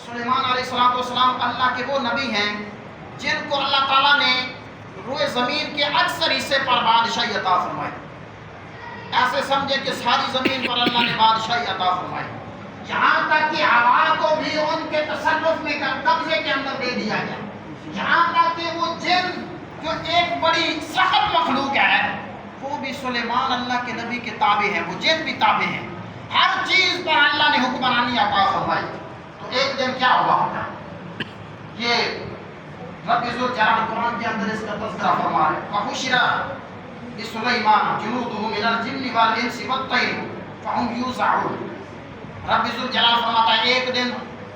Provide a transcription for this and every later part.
سلیمان علیہ السلام اللہ کے وہ نبی ہیں جن کو اللہ تعالیٰ نے روئے زمین کے اکثر حصے پر بادشاہی عطا فرمائی. ایسے سمجھے کہ ساری زمین پر اللہ نے بادشاہی عطا فرمائی، یہاں تک کہ ہوا کو بھی ان کے تصرف میں قبضے کے اندر دے دیا گیا. یہاں تک کہ وہ جن جو ایک بڑی سخت مخلوق ہے وہ بھی سلیمان اللہ کے نبی کے تابع ہیں، وہ جن بھی تابع ہیں. ہر چیز پر اللہ نے حکمرانی عطا فرمائی. تو ایک دن کیا ہوا، یہ رب ذوالجلال قرآن کے اندر اس کا تذکرہ فرما ہے. وَحُشِرَ لِسُلَيْمَانَ جُنُودُهُ مِنَ الْجِنِّ وَالْإِنسِ وَالطَّيْرِ فَهُمْ يُوزَعُونَ. رب ذوالجلال فرماتا ہے ایک دن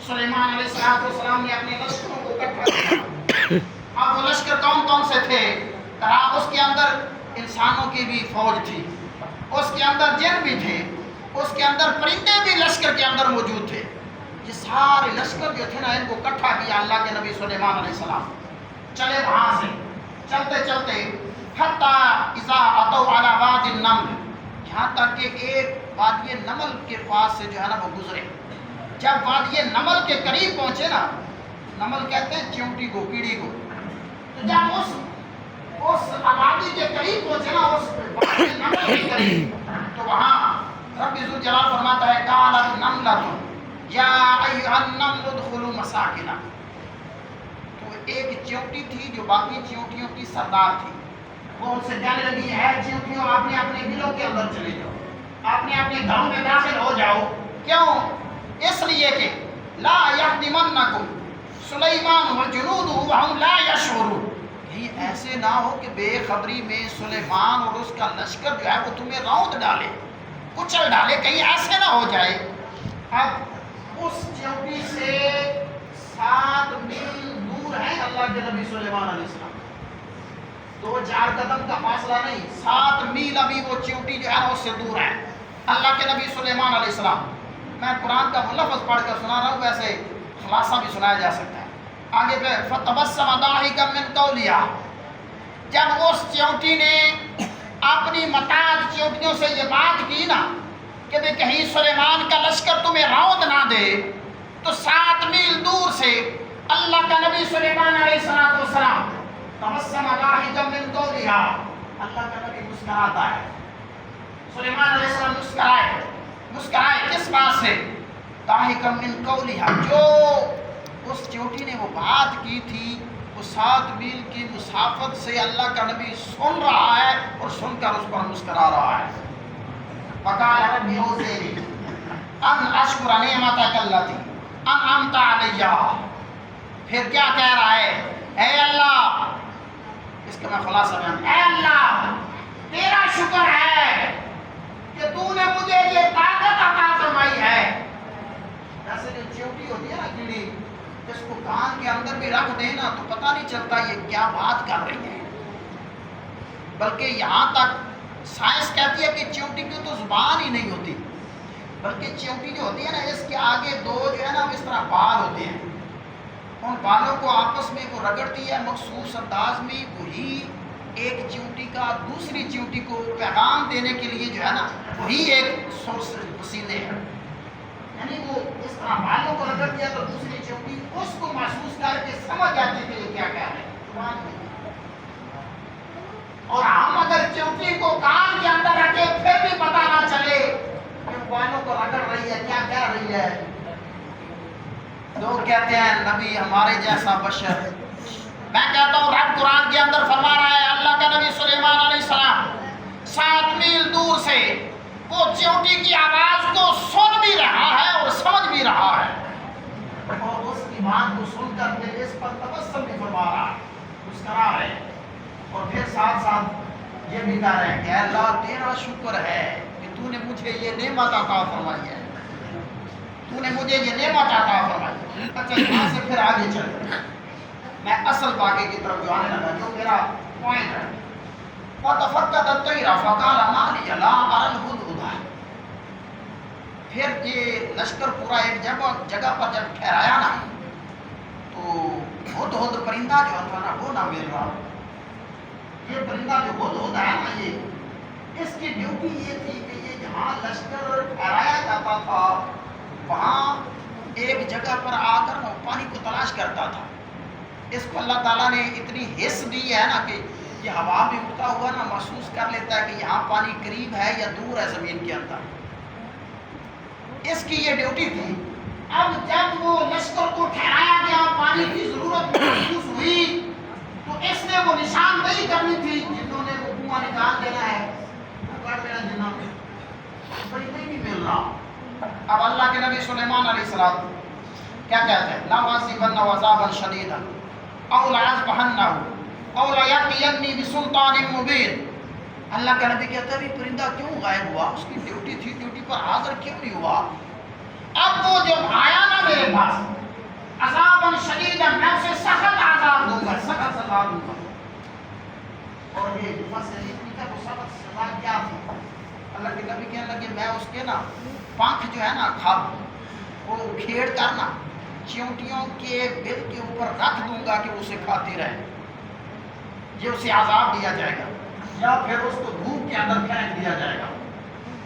سلیمان علیہ السلام نے اپنے لشکروں کو اکٹھا کیا. اب وہ لشکر کون سے تھے؟ اس کے اندر انسانوں کی بھی فوج تھی، اس کے اندر جن بھی تھے، اس کے اندر پرندے بھی لشکر کے اندر موجود تھے. یہ سارے لشکر جو تھے نا ان کو اکٹھا کیا اللہ کے نبی سلیمان علیہ السلام. چلے وہاں سے چلتے چلتے حتیٰ اذا اتوا علی وادی النمل، یہاں تک کہ ایک وادی نمل کے پاس سے جو ہے نا وہ گزرے. جب وادی نمل کے قریب پہنچے نا، نمل کہتے ہیں چیونٹی کو، کیڑی کو، تو جب اس آبادی کے قریب پہنچے نا، اس وادی نمل کے قریب، تو وہاں رب ذوالجلال فرماتا ہے قالت نملۃ یا ایھا النمل ادخلوا مساکنکم. تو ایک چیونٹی تھی جو باقی چیونٹیوں کی سردار تھی، وہ ان سے کہنے لگی ہے چیونٹیوں آپ نے اپنے دلوں کے اندر چلے جاؤ، آپ نے اپنے گھروں میں داخل ہو جاؤ. کیوں؟ اس لیے کہ لا یحطمنکم سلیمان وجنودہ وہم لا یشعرون. کہیں ایسے نہ ہو کہ بے خبری میں سلیمان اور اس کا لشکر جو ہے وہ تمہیں روند ڈالے، کچل ڈالے، کہیں ایسے نہ ہو جائے. اب اس چیونٹی سے 7 میل دور ہے اللہ کے نبی سلیمان علیہ السلام. 2-4 قدم کا فاصلہ نہیں، 7 میل ابھی وہ چیونٹی جو ہے نا اس سے دور ہے اللہ کے نبی سلیمان علیہ السلام. میں قرآن کا وہ لفظ پڑھ کر سنا رہا ہوں، ویسے خلاصہ بھی سنایا جا سکتا ہے. آگے پہ فَتَبَسَّمَ ضَاحِكًا مِنْ قَوْلِهَا، جب اس چیونٹی نے اپنی متاعد چیونٹیوں سے یہ بات کی نا کہ کہیں سلیمان کا لشکر تمہیں روند نہ دے، تو 7 میل دور سے اللہ کا نبی سلیمان علیہ السلام تبسم ضاحكا من قولها، اللہ کا نبی مسکراتا ہے. سلیمان علیہ السلام مسکرائے کس بات سے؟ ضاحكا من قولها، جو اس چیونٹی نے وہ بات کی تھی وہ 7 میل کی مسافت سے اللہ کا نبی سن رہا ہے اور سن کر اس پر مسکرا رہا ہے. فقال رب اوزعنی ان اشکر نعمتک التی انعمت علی. پھر کیا کہہ رہا ہے؟ اے اللہ، اس کا میں خلاصہ بیان، اے اللہ تیرا شکر ہے کہ تو نے مجھے یہ طاقت عطا فرمائی ہے. جیسے جو چیونٹی ہوتی ہے نا کیڑی، اس کو کان کے اندر بھی رکھ دینا تو پتہ نہیں چلتا یہ کیا بات کر رہی ہے، بلکہ یہاں تک سائنس کہتی ہے کہ چیونٹی کی تو زبان ہی نہیں ہوتی، بلکہ چیونٹی جو ہوتی ہے نا اس کے آگے 2 جو ہے نا اس طرح بال ہوتے ہیں، ان بالوں کو آپس میں وہ رگڑتی ہے مخصوص انداز میں. وہی ایک چیونٹی کا دوسری چیونٹی کو پیغام دینے کے لیے جو ہے نا وہی ایک سورس وسیلے ہے. یعنی وہ اس طرح بالوں کو رگڑ دیا تو دوسری چیونٹی اس کو محسوس کر کے سمجھ جاتی کہ یہ کیا کہہ رہے ہیں. اور ہم اگر چیونٹی کو کان کے اندر رکھے پھر بھی پتہ نہ چلے کہ بالوں کو رگڑ رہی ہے، کیا کہہ رہی ہے. لوگ کہتے ہیں نبی ہمارے جیسا بشر. میں کہتا ہوں رب قرآن کے اندر فرما رہا ہے اللہ کا نبی سلیمان علیہ السلام 7 میل دور سے وہ چیونٹی کی آواز کو سن بھی رہا ہے اور سمجھ بھی رہا ہے، اور اس کی بات کو سن کر پھر اس پر تبسم بھی فرما رہا ہے، مسکرا رہے ہیں. اور پھر ساتھ ساتھ یہ بھی کہہ رہے ہیں کہ اللہ تیرا شکر ہے کہ تو نے مجھے یہ نعمت عطا فرمائی ہے، تو نے مجھے یہ نعمت عطا فرمائی. اچھا یہاں سے پھر آگے چلتے ہیں، میں اصل واقعے کی طرف جو آنے لگا جو میرا پوائنٹ ہے. وَتَفَقَّدَ الطَّيْرَ فَقَالَ مَا لِيَ لَا أَرَى الْهُدْهُدَ. پھر یہ لشکر پورا ایک جگہ پر جب ٹھہرایا نا تو ہدہد پرندہ جو تھا نا وہ نہ مل رہا. یہ پرندہ جو ہدہد ہے نا یہ اس کی ڈیوٹی یہ تھی کہ یہ جہاں لشکر ٹھہرایا جاتا تھا وہاں ایک جگہ پر آ کر کرتا تھا. اس کو اللہ تعالیٰ نے اتنی حس دی ہے نا کہ یہ ہوا بھی اٹھتا ہوا نا محسوس کر لیتا ہے کہ یہاں پانی قریب ہے یا دور ہے زمین کے اندر. اس کی یہ ڈیوٹی تھی. اب جب وہ لشکر کو ٹھہرایا گیا, پانی کی ضرورت محسوس ہوئی, تو اس نے وہ نشاندہی کرنی تھی. جنہوں نے وہ کنواں نکال دینا ہے, وہ کر دینا جنہوں نے نہیں بھی مل رہا. اب اللہ کے نبی سلیمان علیہ السلام کیا کہتے ہیں؟ لَأُعَذِّبَنَّهُ عَذَابًا شَدِيدًا أَوْ لَأَذْبَحَنَّهُ أَوْ لَيَأْتِيَنِّي بِسُلْطَانٍ مُّبِينٍ. اللہ کا نبی کہتا ہے بھی پرندہ کیوں غائب ہوا؟ اس کی ڈیوٹی تھی, ڈیوٹی پر حاضر کیوں نہیں ہوا؟ اب وہ جب آیا نا میرے پاس, عذابًا شدیدًا, میں اسے سخت عذاب دوں گا, سخت سزا دوں گا. اور یہ مفسرین کا وہ سخت سزا کیا تھی؟ اللہ کے نبی کہنے لگے میں اس کے نا پنکھ جو ہے نا کھاب وہ کھیڑ کر نا چیونٹیوں کے بل کے اوپر رکھ دوں گا کہ اسے کھاتی رہے. یہ اسے عذاب دیا جائے گا, یا پھر اس کو دھوپ کے اندر پھینک دیا جائے گا.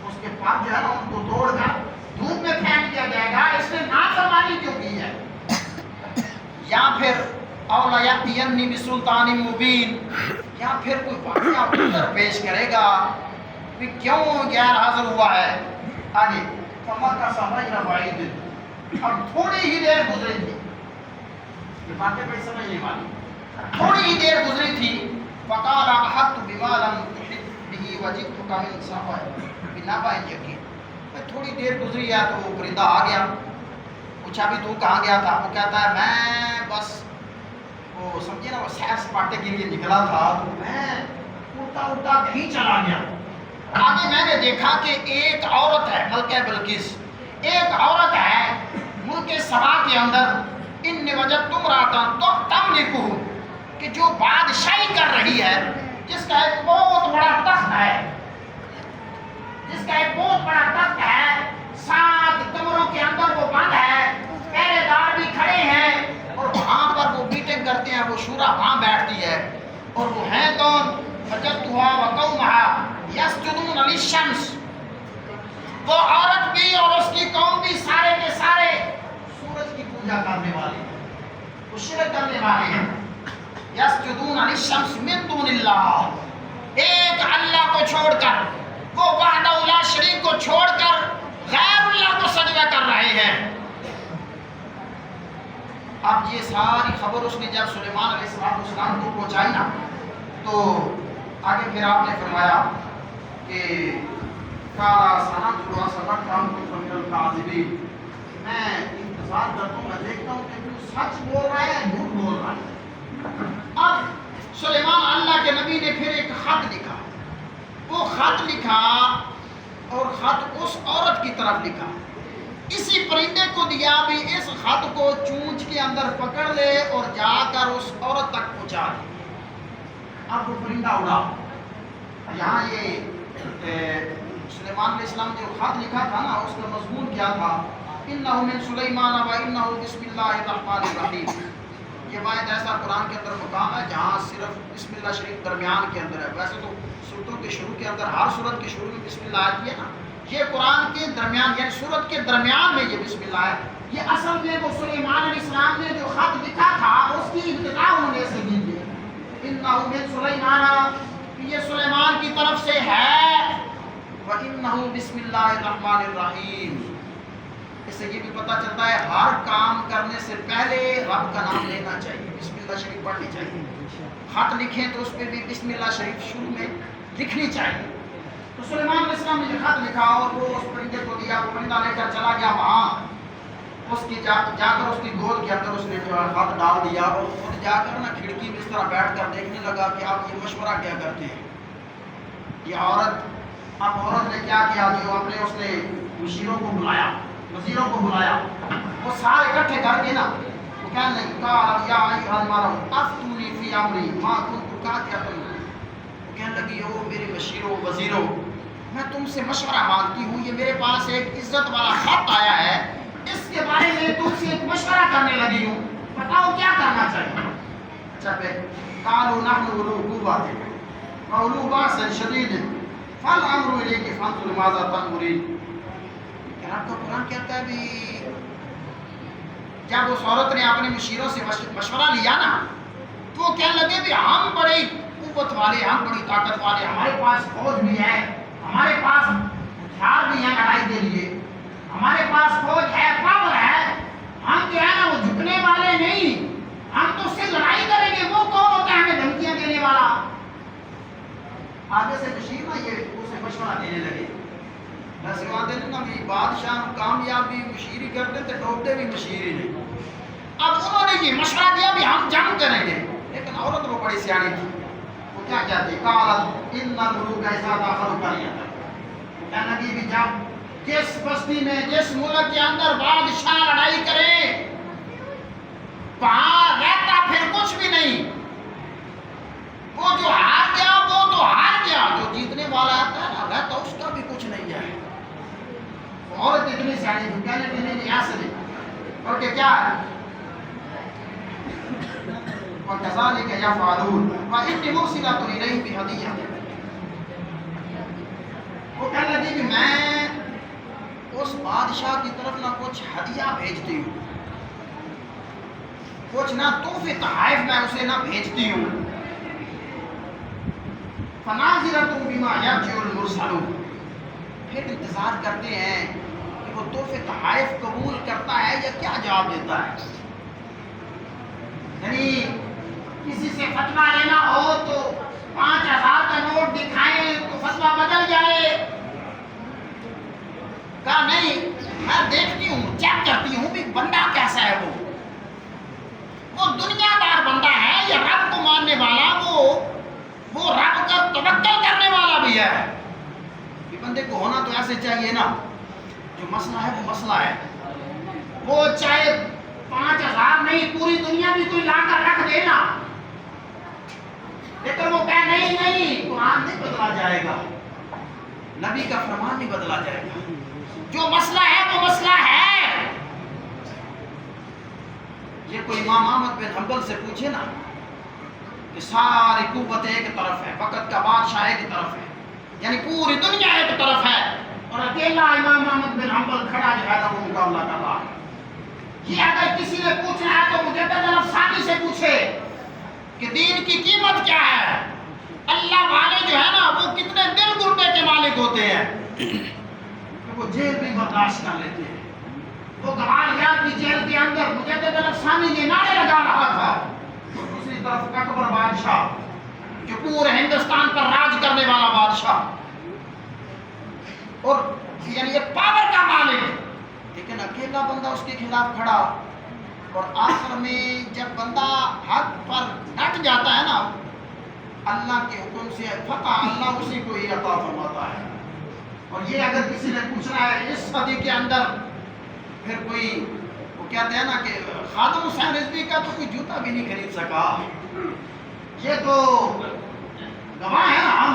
اس کے پنکھ جو ہے نا ان کو توڑ کر دھوپ میں پھینک دیا جائے گا. اس نے نافرمانی کیوں کی ہے؟ یا پھر اَوْ لَيَأْتِيَنِّي بِسُلْطَانٍ مُّبِينٍ, یا پھر کوئی واقعہ عذر پیش کرے گا کہ کیوں غیر حاضر ہوا ہے. آگے فَمَكَثَ غَيْرَ بَعِيدٍ, اب تھوڑی ہی دیر گزری تھی, یہ باتیں کوئی سمجھ نہیں والی, تھوڑی ہی دیر گزری تھی. فَقَالَ أَحَطْتُ بِمَا لَمْ تُحِطْ بِهِ وَجِئْتُكَ مِنْ بِنَبَإٍ يَقِينٍ. تھوڑی دیر گزری ہے تو وہ پرندہ آ گیا. پوچھا بھی تو کہاں گیا تھا؟ وہ کہتا ہے میں بس وہ سمجھے نا وہ سیر سپاٹے کے لیے نکلا تھا, تو میں اڑتا اڑتا کہیں چلا گیا. آگے میں نے دیکھا کہ ایک عورت ہے, ملکہ بلقیس, ایک عورت ہے ملک سبا کے اندر. ان وجدت امرأة تملکہ, کہ جو بادشاہی کر رہی ہے, جس کا ایک بہت بڑا تخت ہے, جس کا ایک بہت بڑا تخت ہے, 7 کمروں کے اندر وہ بند ہے, پہرے دار بھی کھڑے ہیں, اور وہاں پر وہ میٹنگ کرتے ہیں, وہ شورا وہاں بیٹھتی ہے. اور وہ ہیں کون؟ فَجَدْتُهَا وَقَوْمَهَا يَسْجُدُونَ لِلشَّمْسِ. وہ عورت بھی اور اس کی قوم بھی سارے کے سارے سورج کی پوجا کرنے والے ہیں, وہ شرک کرنے والے ہیں. يَسْجُدُونَ لِلشَّمْسِ مِن دُونِ اللَّهِ, ایک اللہ کو چھوڑ کر, وہ وحدہ لا شریک کو چھوڑ کر غیر اللہ کو سجدہ کر رہے ہیں. اب یہ ساری خبر اس نے جب سلیمان علیہ السلام کو پہنچائی نا, تو آگے پھر آپ نے فرمایا کہ کالا سنت ہوا سبق تھا مکمل کاذبی, میں انتظار کرتا ہوں, میں دیکھتا ہوں کہ تو سچ بول رہا ہے جھوٹ بول رہا ہے. اب سلیمان اللہ کے نبی نے پھر ایک خط لکھا. وہ خط لکھا اور خط اس عورت کی طرف لکھا, اسی پرندے کو دیا بھی اس خط کو چونچ کے اندر پکڑ لے اور جا کر اس عورت تک پہنچا دے. اب وہ پرندہ اڑا. یہاں یہ سلیمان علیہ السلام جو خط لکھا تھا نا, اس کا مضمون کیا تھا؟ انہ من سلیمان و انہ بسم اللہ الرحمن الرحیم. یہ واحد ایسا قرآن کے اندر مقام ہے جہاں صرف بسم اللہ شریف درمیان کے اندر ہے. ویسے تو سورتوں کے شروع کے اندر ہر سورت کے شروع میں بسم اللہ آتی ہے نا, یہ قرآن کے درمیان یعنی سورت کے درمیان میں یہ بسم اللہ ہے. یہ اصل میں وہ سلیمان علیہ السلام نے جو خط لکھا تھا اس کی ابتدا انہوں نے ایسے کی تھی, انہ من سلیمان, یہ سلیمان کی طرف سے ہے, وَإِنَّهُ بِسْمِ اللَّهِ الرَّحْمَنِ الرَّحِيمِ. اس سے یہ بھی پتہ چلتا ہے ہر کام کرنے سے پہلے رب کا نام لینا چاہیے, بسم اللہ شریف پڑھنی چاہیے. خط لکھیں تو اس پہ بھی بسم اللہ شریف شروع میں لکھنی چاہیے. تو سلیمان علیہ السلام نے یہ خط لکھا اور وہ اس پرندے کو دیا. وہ پرندہ لے کر چلا گیا وہاں, اس کی جا کر اس کی گود کے اندر اس نے جو ہے خط ڈال دیا, اور خود جا کر نا کھڑکی میں اس طرح بیٹھ کر دیکھنے لگا کہ آپ یہ مشورہ کیا کرتے ہیں. یہ عورت, اب عورت نے کیا کیا, جو اپنے اس نے مشیروں کو بلایا, وزیروں کو بلایا, وہ سارے اکٹھے کر کے نا وہ کہنے لگے قال یا ایھا الملأ افتونی فی امری ما کنت قاطعۃ. وہ کہنے لگی او میرے مشیروں وزیروں, میں تم سے مشورہ مانگتی ہوں, یہ میرے پاس ایک عزت والا خط آیا ہے, اس کے بارے میں تم سے ایک مشورہ کرنے لگی ہوں, بتاؤ کیا کرنا چاہیے. اچھا پھر قالوا نحن اولو قوة واولو بأس شدید فالامر الیک فانظر ماذا تأمرین. آپ کا قرآن کہتا ہے بھی جب اس عورت نے اپنے مشیروں سے مشورہ لیا نا تو وہ کہنے لگے بھی ہم بڑے قوت والے، ہم بڑی طاقت والے، ہمارے پاس فوج بھی ہے، ہمارے پاس ہتھیار بھی ہیں لڑائی کے لیے، ہمارے پاس فوج ہے، پاور ہے، ہم جو ہے نا وہ جھکنے والے نہیں، ہم تو اس سے لڑائی کریں گے۔ وہ کون ہوتا ہے ہمیں دھمکیاں دینے والا؟ آگے سے مشیر نا یہ اسے مشورہ دینے لگے، بس وعدے نا بھی بادشاہ کامیابی مشیری کرتے تھے، ڈوبتے بھی مشیری نہیں۔ اب انہوں نے یہ مشورہ دیا بھی ہم جنگ کریں گے، لیکن عورت وہ بڑی سیاਣੀ تھی، وہ کیا کہتی قالت ان الملوک اذا دخلوا قرية، کہنے لگی بھی جب جس بستی میں جس ملک کے اندر بادشاہ لڑائی کرے وہاں رہتا پھر کچھ بھی نہیں، وہ جو ہار گیا وہ تو ہار گیا، جو جیتنے والا آتا ہے نا رہتا اس کا بھی کچھ نہیں ہے۔ عورت اتنی سیاਣੀ تھی، کہنے لگی نہیں ایسے نہیں، اور کہ کیا ہے وَكَذَلِكَ يَفْعَلُونَ وَإِنِّي مُرْسِلَةٌ إِلَيْهِمْ بِهَدِيَّةٍ، وہ کہنے لگی کہ میں اس بادشاہ کی طرف نہ کچھ ہدیہ بھیجتی ہوں، کچھ نہ تحفے تحائف میں اسے نہ بھیجتی ہوں۔ فَنَاظِرَةٌ بِمَا يَرْجِعُ الْمُرْسَلُونَ، پھر انتظار کرتے ہیں کہ وہ تحفے تحائف قبول کرتا ہے یا کیا جواب دیتا ہے۔ یعنی کسی سے فتویٰ لینا ہو تو 5000 کا نوٹ دکھائیں تو فتویٰ بدل جائے، کہا نہیں میں دیکھتی ہوں چیک کرتی ہوں بھی بندہ کیسا ہے، وہ دنیا دار بندہ ہے یا رب کو ماننے والا، وہ رب کا توکل کرنے والا بھی ہے۔ کہ بندے کو ہونا تو ایسے چاہیے نا، جو مسئلہ ہے وہ مسئلہ ہے، وہ چاہے 5000 نہیں پوری دنیا بھی کوئی لا کر رکھ دینا، لیکن وہ کہے نہیں نہیں قرآن نہیں بدلا جائے گا، نبی کا فرمان نہیں بدلا جائے گا، جو مسئلہ ہے وہ مسئلہ ہے۔ یہ کوئی امام احمد بن حنبل سے پوچھے نا کہ ساری قوت ایک طرف ہے، وقت کا بادشاہ ایک طرف ہے، یعنی پوری دنیا ایک طرف ہے، اور اکیلا امام احمد بن حنبل کھڑا جو ہے نا وہ مقابلہ کر رہا ہے۔ یہ اگر کسی نے پوچھنا ہے تو مجدد الافسانی سے پوچھے کہ دین کی قیمت کیا ہے، اللہ والے جو ہے نا وہ کتنے دل گردے کے مالک ہوتے ہیں کہ وہ جیل بھی برداشت کر لیتے ہیں۔ وہ گوالیا کی جیل کے اندر مجدد الافسانی نے نعرے لگا رہا تھا، اور دوسری طرف اکبر بادشاہ جو پورے ہندوستان پر راج کرنے والا بادشاہ، اور یعنی یہ پاور کا مالک، لیکن اکیلا بندہ اس کے خلاف کھڑا، اور آخر میں جب بندہ حق پر ڈٹ جاتا ہے نا اللہ کے حکم سے فتح اللہ اسی کو ہی عطا فرماتا ہے۔ اور یہ اگر کسی نے پوچھنا ہے اس صدی کے اندر پھر کوئی وہ کہتے ہیں نا کہ خادم حسین رضوی کا تو کوئی جوتا بھی نہیں خرید سکا، یہ تو گواہ ہے نا، ہم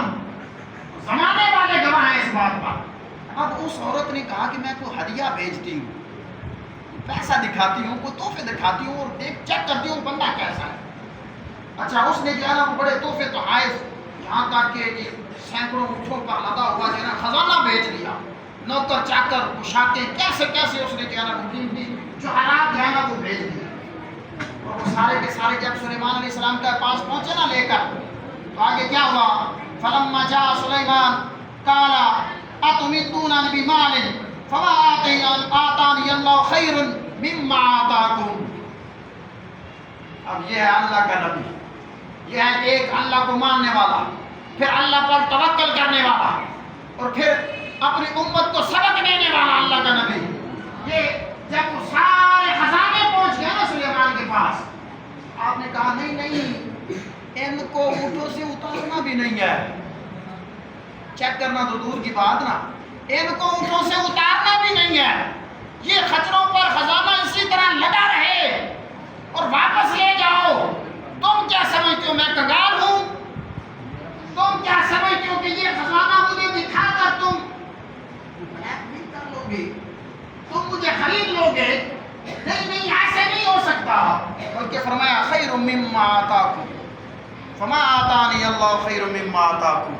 زمانے والے گواہ ہیں اس بات پر۔ اب اس عورت نے کہا کہ میں کوئی ہدیہ بھیجتی ہوں، پیسہ دکھاتی ہوں، کوئی تحفے دکھاتی ہوں اور چیک کرتی ہوں بندہ کیسا ہے۔ اچھا اس نے جو ہے نا بڑے تحفے تحائف یہاں تک کہ سینکڑوں اونٹوں پر لدا ہوا جو ہے نا خزانہ بھیج دیا، نوکر چاکر پوشاکیں کیسے کیسے اس نے جو ہے نا قیمتی جوہرات جو ہے نا وہ بھیج دیے، اور وہ سارے کے سارے جب سلیمان علیہ السلام کے پاس پہنچے نا لے کر تو آگے کیا ہوا، فلما جاء سلیمان قال اتمدوننی بمال فما آتانی اللہ خیر مما آتاکم۔ اب یہ ہے اللہ کا نبی، یہ ہے ایک اللہ کو ماننے والا، پھر اللہ پر توکل کرنے والا، اور پھر اپنی امت کو سبق دینے والا اللہ کا نبی۔ یہ جب وہ سارے خزانے پہنچ گئے نا سلیمان کے پاس، آپ نے کہا نہیں نہیں ان کو اونٹوں سے اتارنا بھی نہیں ہے، چیک کرنا تو دور کی بات نا، ان کو اونٹوں سے اتارنا بھی نہیں ہے، یہ خچروں پر خزانہ اسی طرح لگا رہے اور واپس لے جاؤ۔ تم کیا سمجھتے ہو میں کنگال ہوں؟ تم کیا سمجھتے ہو کہ یہ خزانہ مجھے دکھا کر تم نہیں کر لو گے، تم مجھے خرید لو گے؟ نہیں نہیں ایسے نہیں ہو سکتا، بلکہ فرمایا خیر مما آتاکم فما آتانی اللہ خیر مما آتاکم،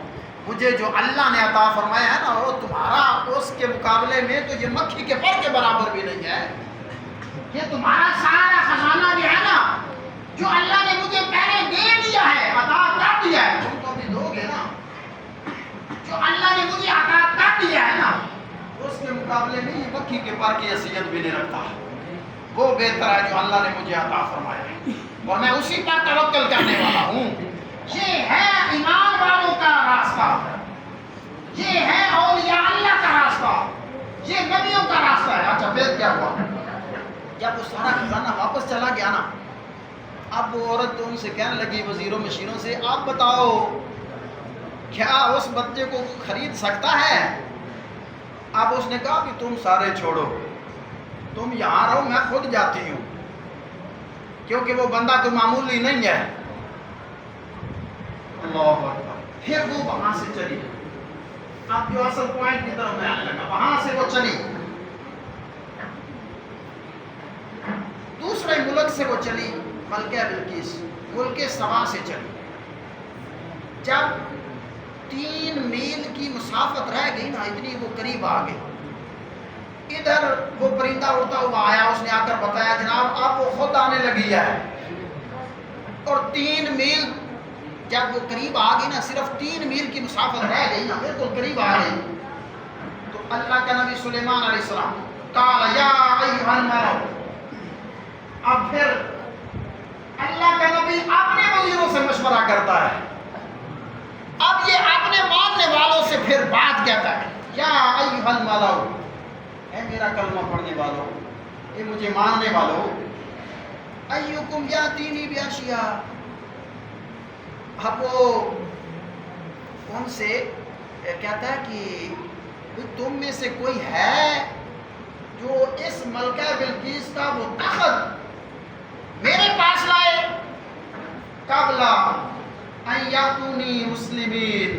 مجھے جو اللہ نے عطا فرمایا ہے نا وہ تمہارا اس کے مقابلے میں تو یہ مکھی کے پر کے برابر بھی نہیں ہے، یہ تمہارا مکھی کے پر کی حیثیت بھی نہیں رکھتا، وہ بہتر ہے جو اللہ نے مجھے عطا فرمایا ہے اور میں اسی پر توکل کرنے والا ہوں۔ یہ ہے ایمان والوں کا راستہ، یہ ہے اولیاء اللہ کا راستہ، یہ نبیوں کا راستہ ہے۔ اچھا پھر کیا ہوا؟ جب وہ سارا خزانہ واپس چلا گیا نا، اب وہ عورت ان سے کہنے لگی وزیروں مشیروں سے، آپ بتاؤ کیا اس بچے کو خرید سکتا ہے؟ اب اس نے کہا کہ تم سارے چھوڑو، تم یہاں رہو، میں خود جاتی ہوں، کیونکہ وہ بندہ تو معمولی نہیں ہے۔ اللہ اکبر۔ پھر وہ وہاں سے چلی، اب جو اصل پوائنٹ کی طرف میں آنے لگا، وہاں سے وہ چلی، دوسرے ملک سے وہ چلی، ملکہ بلقیس ملک سبا سے چلی۔ جب 3 میل کی مسافت رہ گئی نا، اتنی وہ قریب آ گئی، ادھر وہ پرندہ اڑتا ہوا آیا، اس نے آ کر بتایا جناب اب وہ خود آنے لگی ہے، اور 3 میل جب وہ قریب آ گئی نا، صرف 3 میل کی مسافت رہ گئی نا، بالکل قریب آ گئی، تو اللہ کا نبی سلیمان علیہ السلام قال یا ایھا الملأ، اب پھر اللہ کا نبی اپنے وزیروں سے مشورہ کرتا ہے، اب یہ اپنے ماننے والوں سے پھر بات کہتا ہے، یا ایھا الملأ، اے میرا کلمہ پڑھنے والوں، اے مجھے ماننے والوں، ایکم یاتینی بعشیاء، اب وہ ان سے کہتا ہے کہ تم میں سے کوئی ہے جو اس ملکہ بلقیس کا وہ تخت میرے پاس لائے، قبل ان یاتونی مسلمین،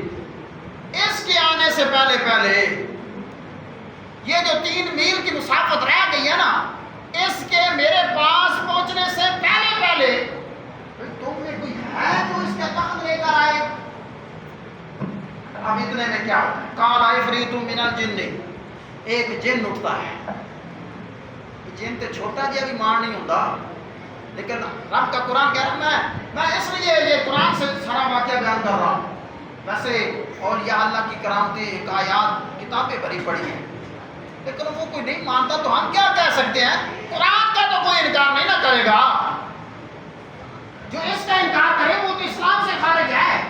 اس کے آنے سے پہلے پہلے، یہ جو 3 میل کی مسافت رہ گئی ہے نا، اس کے میرے پاس پہنچنے سے پہلے پہلے تم میں کوئی ہے جو اس کا تخت لے کر آئے۔ اب اتنے میں کیا ہوتا ہے؟ قال عفریت من الجن، ایک جن اٹھتا ہے، جن تو چھوٹا جی ابھی مار نہیں ہوتا، لیکن رب کا قرآن کہہ رہا ہے، میں اس لیے یہ قرآن سے سارا واقعہ بیان کر رہا ہوں، ویسے اولیاء اللہ کی کرامتیں حکایات کتابیں بھری پڑی ہیں، لیکن وہ کوئی نہیں مانتا تو ہم کیا کہہ سکتے ہیں؟ قرآن کا تو کوئی انکار نہیں نہ کرے گا، جو اس کا انکار کرے وہ تو اسلام سے خارج ہے،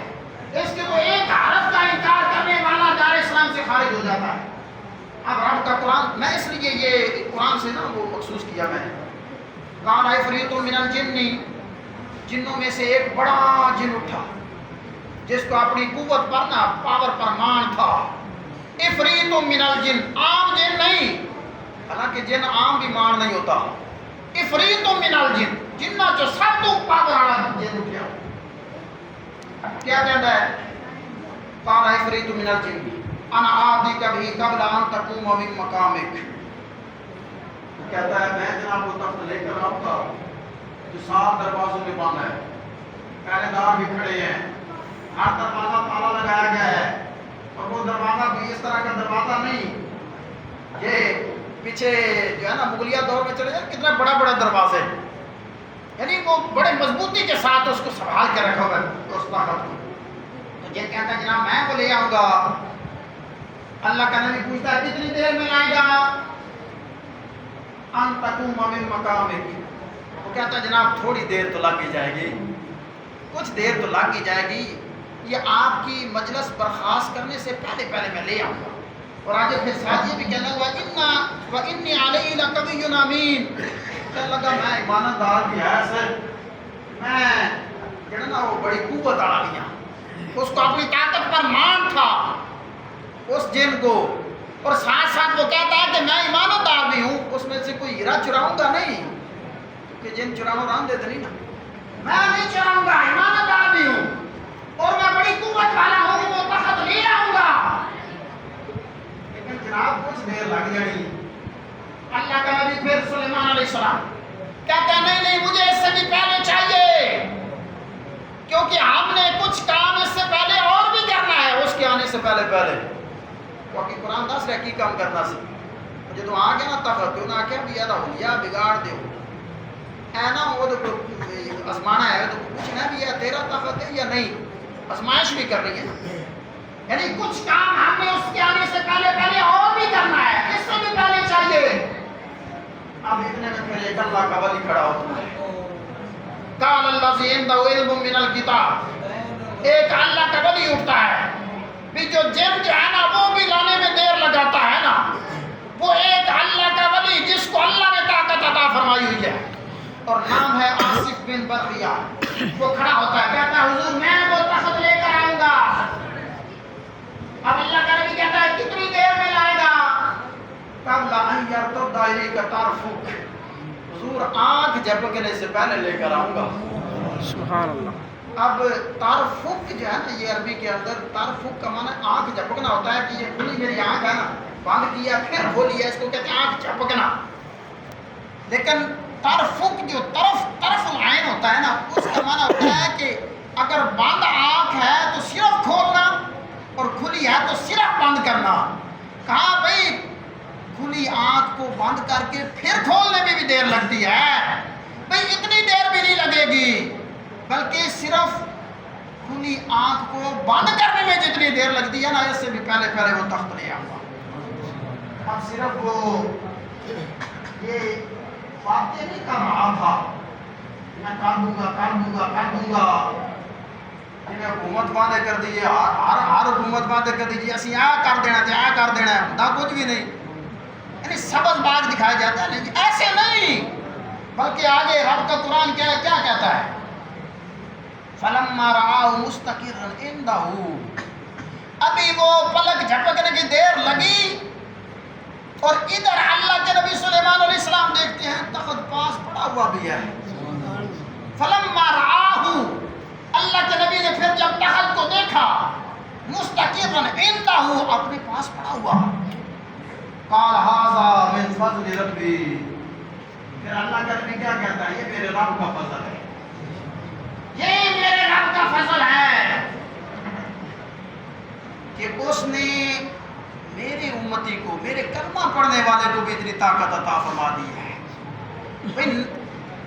اس کے تو ایک حرف کا انکار کرنے والا دار اسلام سے خارج ہو جاتا ہے۔ اب رب کا قرآن، میں اس لیے یہ قرآن سے نا وہ مخصوص کیا میں نے، قال عفریت من الجن، جنوں میں سے ایک بڑا جن اٹھا جس کو اپنی قوت پر نا پاور پر مان تھا، عفریت من الجن، عام جن نہیں، حالانکہ جن عام بھی مان نہیں ہوتا، عفریت من الجن، جنہ جو سب تو پاور والا جن اٹھا، کیا کہتا ہے؟ قال عفریت من الجن انا آتیک بہ قبل ان تقوم من مقامک، کہتا ہے میں جناب وہ تخت لے کر آؤں گا جو 7 دروازوں میں بند ہے، پہرے دار بھی کھڑے ہیں، ہر دروازہ تالا لگایا گیا ہے، اور وہ دروازہ بھی اس طرح کا دروازہ نہیں، یہ پیچھے جو ہے نا مغلیہ دور میں چلے جائیں کتنا بڑا بڑا دروازے، یعنی وہ بڑے مضبوطی کے ساتھ اس کو سنبھال کے رکھا ہوا ہے اس طاقت کو۔ تو جن کہتا ہے جناب میں وہ لے آؤں گا، اللہ کا نبی پوچھتا ہے کتنی دیر میں لائے گا؟ ان تقوم من مقامک، وہ کہتا ہے جناب تھوڑی دیر تو لگ ہی جائے گی، کچھ دیر تو لگ ہی جائے گی، یہ آپ کی مجلس برخاست کرنے سے پہلے پہلے میں لے آؤں گا۔ اور آگے پھر ساتھ یہ بھی کہنا ہوا وَإِنِّي عَلَيْهِ لَقَوِيٌّ أَمِينٌ، کہنے لگا میں ایمانت دار بھی ہے سر، میں جو نا وہ بڑی قوت آ گیا، اس کو اپنی طاقت پر مان تھا اس جن کو، اور ساتھ ساتھ وہ کہتا ہے کہ میں ایمانت دار بھی ہوں، اس میں سے کوئی ہیرا چراؤں گا نہیں، کہ جن چراؤں رام دیتے نہیں نا، میں نہیں چراؤں گا، ایمانت دار بھی ہوں، اور میں بڑی قوت والا ہوں، وہ تخت لے آؤں گا۔ لیکن جناب کچھ دیر لگ جائے، اللہ کا نبی پھر سلیمان علیہ السلام کہتا ہے نہیں نہیں مجھے اس سے بھی پہلے چاہیے، کیونکہ ہم نے کچھ کام اس سے پہلے اور بھی کرنا ہے اس کے آنے سے پہلے پہلے، کیونکہ قرآن دس رہا کی کام کرنا سی، جدو آ گیا نا تخت انہوں نے آخیا بھی یہ ہولیا بگاڑ دیو، اے نا وہ آزمانا ہے تو پوچھنا بھی ہے تیرا تخت ہے یا نہیں، آزمائش بھی کر رہی ہے، یعنی کچھ کام ہم نے اس کے آنے سے پہلے پہلے اور بھی کرنا ہے، اس سے بھی پہلے چاہیے۔ اب اتنے میں پھر ایک اللہ کا ولی کھڑا ہوتا ہے. قال الذی عنده علم من الکتاب. ایک اللہ کا ولی اٹھتا ہے بھی جو جن جو ہے نا وہ بھی لانے میں دیر لگاتا ہے نا، وہ ایک اللہ کا ولی جس کو اللہ نے طاقت عطا فرمائی ہوئی ہے، اور نام ہے آصف بن برقیہ. وہ کھڑا ہوتا ہے کہتا ہے حضور میں وہ تخت لے کر آؤں گا. اب اللہ کا نبی کہتا ہے کتنی دیر میں لائے گا؟ قبل ان یرتد الیک طرفک. حضور آنکھ جھپکنے سے پہلے لے کر آؤں گا. سبحان اللہ. اب طرفک جو ہے نا، یہ عربی کے اندر طرفک کا معنی آنکھ جھپکنا ہوتا ہے کہ یہ کھلی میری آنکھ ہے نا، بند کیا پھر کھولی ہے، اس کو کہتے ہیں آنکھ جھپکنا. لیکن طرفک جو طرف العین ہوتا ہے نا، اس کا معنی ہوتا ہے کہ اگر بند آنکھ ہے تو صرف کھولنا اور کھلی ہے تو صرف بند کرنا. کہا بھئی کھلی آنکھ کو بند کر کے پھر کھولنے میں بھی دیر لگتی ہے، بھئی اتنی دیر بھی نہیں لگے گی، بلکہ صرف کھلی آنکھ کو بند کرنے میں جتنی دیر لگتی ہے نا، اس سے بھی پہلے وہ تخت لے آؤں گا. اب صرف وہ یہ باتیں نہیں کر رہا تھا، میں کر دوں گا. حکومت وعدے کر دیجیے، ہر حکومت وعدے کر دیجیے اسی کر دینا ہے، ہوتا کچھ بھی نہیں. یعنی سبز باغ دکھایا جاتا ہے نہیں، ایسے نہیں، بلکہ آگے رب کا قرآن کیا کہتا ہے؟ فَلَمَّا رَآهُ مُسْتَقِرًّا عِندَهُ. ابھی وہ پلک جھپکنے کی دیر لگی اور ادھر اللہ کے نبی سلیمان علیہ السلام دیکھتے ہیں تخت پاس پڑا ہوا بھی ہے. فَلَمَّا رَآهُ. اللہ کے نبی نے پھر جب تخت کو دیکھا مستقرًا عِندَهُ، اپنے پاس پڑا ہوا، قال هذا من فضل ربی. پھر اللہ کا نبی کیا کہتا ہے؟ یہ میرے رب کا فضل ہے، یہ میرے رب کا فضل ہے کہ اس نے میری امتی کو، میرے کلمہ پڑھنے والے کو بھی اتنی طاقت عطا فرما دی ہے.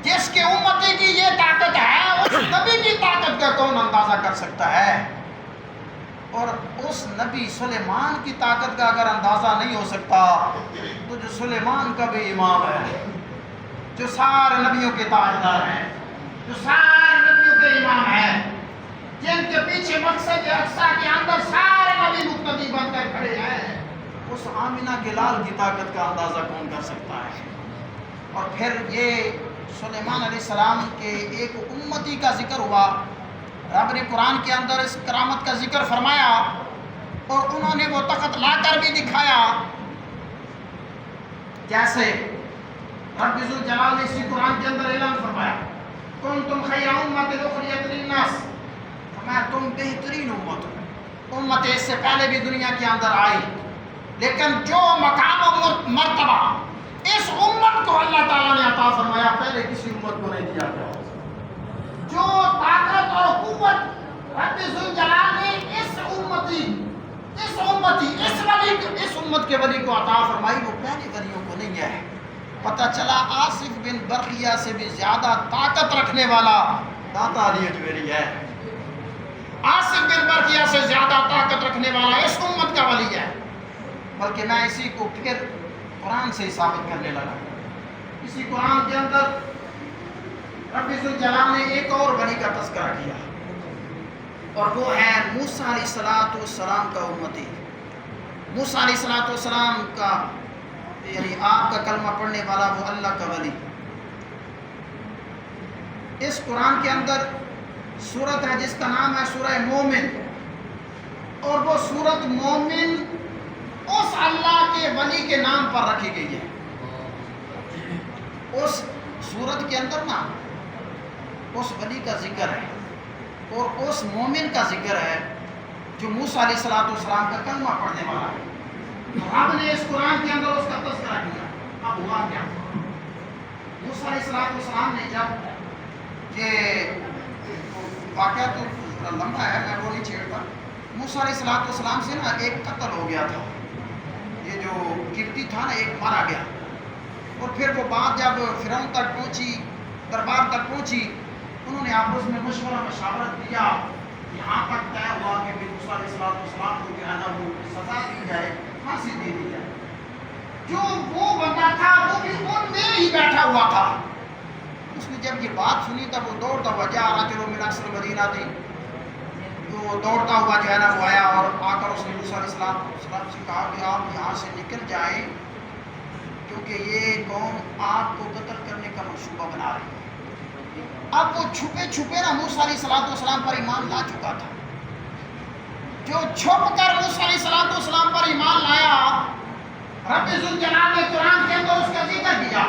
جس کے امتی کی یہ طاقت ہے، اس نبی کی طاقت کا کون اندازہ کر سکتا ہے؟ اور اس نبی سلیمان کی طاقت کا اگر اندازہ نہیں ہو سکتا تو جو سلیمان کا بھی امام ہے، جو سارے نبیوں کے تاجدار ہیں، جو سارے نبیوں کے امام ہیں، جن کے پیچھے مقصد اقصا کے اندر سارے نبی مقتدی بن کر کھڑے ہیں، اس آمنہ کے لال کی طاقت کا اندازہ کون کر سکتا ہے؟ اور پھر یہ سلیمان علیہ السلام کے ایک امتی کا ذکر ہوا. رب نے قرآن کے اندر اس کرامت کا ذکر فرمایا اور انہوں نے وہ تخت لا کر بھی دکھایا. جیسے رب ذوالجلال نے اسی قرآن کے اندر اعلان فرمایا کنتم خیر امت اخرجت للناس. فرمایا تم بہترین امت ہو. امت اس سے پہلے بھی دنیا کے اندر آئی، لیکن جو مقام و مرتبہ اس امت کو اللہ تعالیٰ نے عطا فرمایا پہلے کسی امت کو نہیں دیا گیا. جو طاقت اور قوت رب ذوالجلال نے اس امت کے ولی کو عطا فرمائی، وہ پہلے ولیوں کو نہیں ہے. پتہ چلا آصف بن برقیہ سے بھی زیادہ طاقت رکھنے والا داتا علی اجمیری ہے. آصف بن برقیہ سے زیادہ طاقت رکھنے والا اس امت کا ولی ہے. بلکہ میں اسی کو پھر قرآن سے ہی ثابت کرنے لگا. اسی قرآن کے اندر رب ذوالجلال نے ایک اور ولی کا تذکرہ کیا، اور وہ ہے موسیٰ علیہ السلام کا امتی. موسیٰ علیہ السلام کا یعنی آپ کا کلمہ پڑھنے والا وہ اللہ کا ولی. اس قرآن کے اندر سورت ہے جس کا نام ہے سورہ مومن، اور وہ سورت مومن اس اللہ کے ولی کے نام پر رکھی گئی ہے. اس سورت کے اندر نا اس ولی کا ذکر ہے اور اس مومن کا ذکر ہے جو موسیٰ علیہ السلام کا کلمہ پڑھنے والا ہے. رب نے اس قرآن کے اندر اس کا تذکرہ کیا. اب ہوا کیا؟ موسیٰ علیہ السلام نے جب یہ واقعہ تو لمبا ہے، میں وہ نہیں چھیڑتا. موسیٰ علیہ السلام سے نا ایک قتل ہو گیا تھا. یہ جو قبطی تھا نا ایک مارا گیا، اور پھر وہ بات جب فرعون تک پہنچی، دربار تک پہنچی، انہوں نے آپس میں مشاورت کیا. یہاں تک طے ہوا کہ موسیٰ علیہ السلام کو جو ہے نا وہ سزا دی جائے، پھانسی دے دی جائے. جو وہ بندہ تھا وہ بھی ان میں ہی بیٹھا ہوا تھا. اس نے جب یہ بات سنی تب وہ دوڑتا ہوا جا رجل من اقصى المدینہ تھی، وہ دوڑتا ہوا جو ہے نا وہ آیا اور آ کر اس نے موسیٰ علیہ السلام سے کہا کہ آپ یہاں سے نکل جائیں کیونکہ یہ قوم آپ کو قتل کرنے کا منصوبہ بنا رہی ہے. اب وہ چھپے چھپے نا موسیٰ علیہ السلام پر ایمان لا چکا تھا. جو چھپ کر موسیٰ علیہ السلام پر ایمان لایا، رب ذوالجلال نے قرآن کے اندر اس کا ذکر کیا،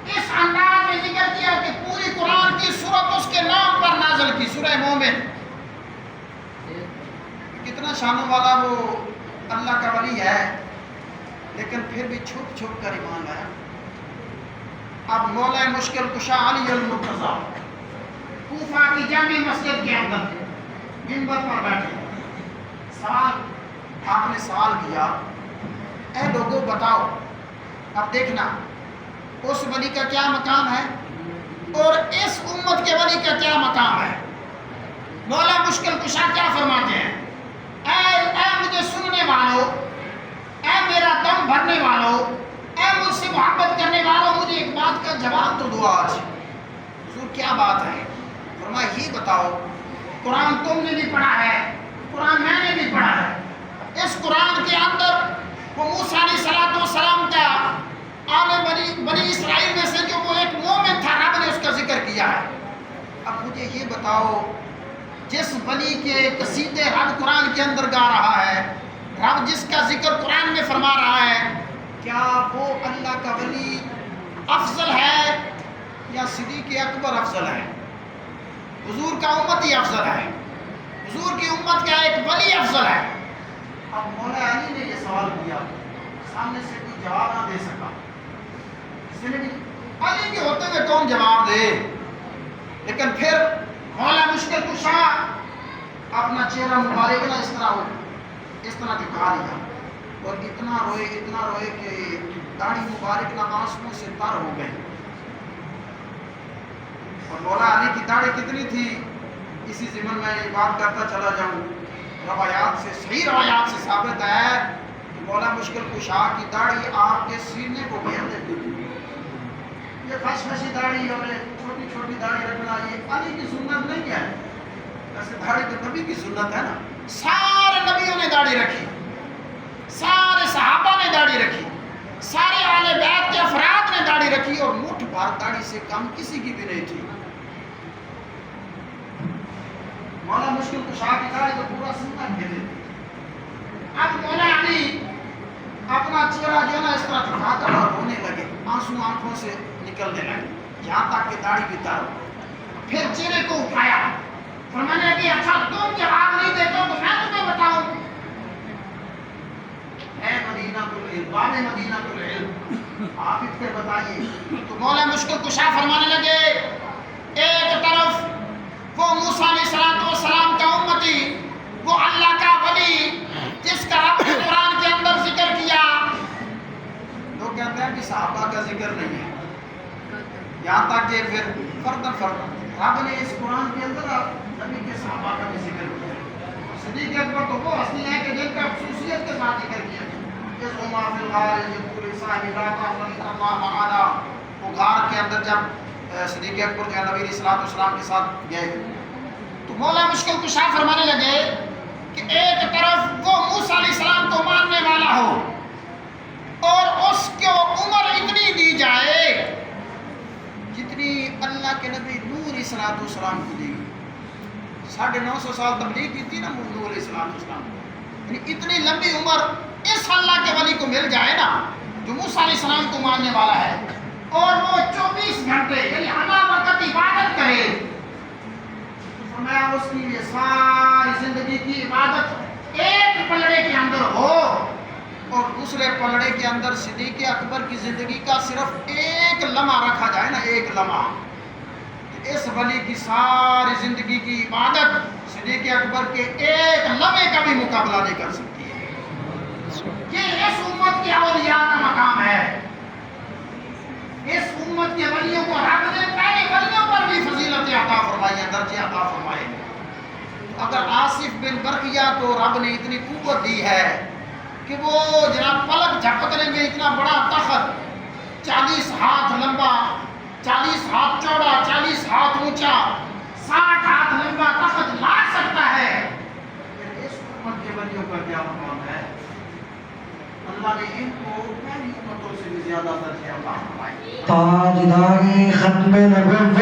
اس انداز میں ذکر کیا کہ پوری قرآن کی سورت اس کے نام پر نازل کی، سورہ مومن. کتنا شانوں والا وہ اللہ کا ولی ہے، لیکن پھر بھی چھپ چھپ کر ایمان لایا. اب مولا مشکل کشا علی المرتضیٰ کوفہ کی جامع مسجد کے اندر منبر پر بیٹھے، آپ نے سوال کیا، اے لوگوں بتاؤ، اب دیکھنا اس ولی کا کیا مقام ہے اور اس امت کے ولی کا کیا مقام ہے. مولا مشکل کشا کیا فرماتے ہیں، اے مجھے سننے والوں، اے میرا دم بھرنے والوں، اے مجھ سے محبت کرنے والوں، مجھے ایک بات کا جواب تو دو. آج حضور کیا بات ہے؟ فرمایا یہ بتاؤ، قرآن تم نے بھی پڑھا ہے، قرآن میں نے بھی پڑھا ہے. اس قرآن کے اندر وہ موسیٰ علیہ السلام کا آل بنی اسرائیل میں سے جو وہ ایک مومن تھا، رب نے اس کا ذکر کیا ہے. اب مجھے یہ بتاؤ، جس ولی کے قصیدے رب قرآن کے اندر گا رہا ہے، رب جس کا ذکر قرآن میں فرما رہا ہے، کیا وہ اللہ کا ولی افضل ہے یا صدیق اکبر افضل ہے؟ حضور کا امت ہی افضل ہے، حضور کی امت کا ایک ولی افضل ہے. اب مولا علی نے یہ سوال کیا، سامنے سے کوئی جواب نہ دے سکا. علی کے ہوتے ہوئے کون جواب دے؟ لیکن پھر مولا مشکل کشا اپنا چہرہ مبارک نہ اس طرح دکھا لیا اور اتنا روئے کہ داڑھی مبارک نہ آنسوؤں سے تر ہو گئی. اور مولا علی کی داڑھی کتنی تھی، اسی ضمن میں یہ بات کرتا چلا جاؤں، روایات سے، صحیح روایات سے ثابت ہے کہ مولا مشکل کشا کی داڑھی آپ کے سینے کو گھیر دیتی تھی. یہ خشخشی داڑھی اور چھوٹی چھوٹی داڑھی رکھنا یہ علی کی سنت نہیں ہے. ایسے داڑھی تو نبی کی سنت ہے نا. سارے نبیوں نے داڑھی رکھی، سارے صحابہ نے داڑھی رکھی، سارے اہل بیت کے افراد نے داڑھی رکھی، اور مٹھ بھر داڑھی سے کم کسی کی بھی نہیں تھی. مولا مشکل کشا کی داڑھی تو پورا سنت گھیرے تھی. اب مولا علی اپنا چہرہ جو نا اس طرح دکھا کر رونے لگے، آنسو آنکھوں سے نکلنے لگے، یہاں تک کہ داڑھی بھی تر. پھر چہرے کو اٹھایا، فرمانے لگے اچھا تم جواب نہیں دیتے تو میں تمہیں بتاؤں. اے مدینہ العلم، باب مدینہ العلم، آپ اس پہ بتائیے. تو مولا مشکل کشا فرمانے لگے، ایک طرف وہ موسیٰ علیہ السلام کا امتی، وہ اللہ کا ولی جس کا رب نے قرآن کے اندر ذکر کیا. لوگ کہتے ہیں کہ صحابہ کا ذکر نہیں ہے، یہاں تک کہ پھر فرد رب نے اس قرآن کے اندر نبی کے صحابہ کا بھی ذکر کیا. صدیق اکبر تو وہ ہستی ہیں کہ جن کا خصوصیت کے ساتھ ذکر کیا. وہ غار کے اندر جب صدیق اکبر جو نبی علیہ السلام کے ساتھ گئے تو مولا مشکل کشا فرمانے لگے کہ ایک طرف وہ موسیٰ علیہ السلام کو ماننے والا ہو اور اس کو عمر اتنی دی جائے جتنی اللہ کے نبی نوح علیہ السلام کو دی گئی. 950 سال تبلیغ کی تھی نا نوح علیہ السلام، یعنی اتنی لمبی عمر اس اللہ کے ولی کو مل جائے نا جو موسیٰ علیہ السلام کو ماننے والا ہے، اور وہ 24 گھنٹے یعنی ہمہ وقت عبادت کرے. فرمایا اس کی یہ ساری زندگی کی عبادت ایک پلڑے کے اندر ہو اور دوسرے پلڑے کے اندر صدیق اکبر کی زندگی کا صرف ایک لمحہ رکھا جائے نا، ایک لمحہ. اس ولی کی ساری زندگی کی عبادت صدیق اکبر کے ایک لمحے کا بھی مقابلہ نہیں کر سکتی ہے. یہ اس امت کے اولیاء کا مقام ہے. اس امت کے ولیوں کو رب نے پہلے ولیوں پر بھی فضیلت عطا فرمائی ہے، درجے عطا فرمائے ہیں. اگر آصف بن برقیہ کو رب نے اتنی قوت دی ہے کہ وہ جناب پلک جھپکنے میں اتنا بڑا تخت 40 ہاتھ لمبا، 40 ہاتھ چوڑا، 40 ہاتھ اونچا، 60 ہاتھ لمبا تخت لا سکتا ہے، اس امت کے بندیوں کا کیا مقام ہے؟ اللہ نے ان کو پہلی امتوں سے بھی زیادہ درجہ عطا فرمائے. تاجدار ختم نبوت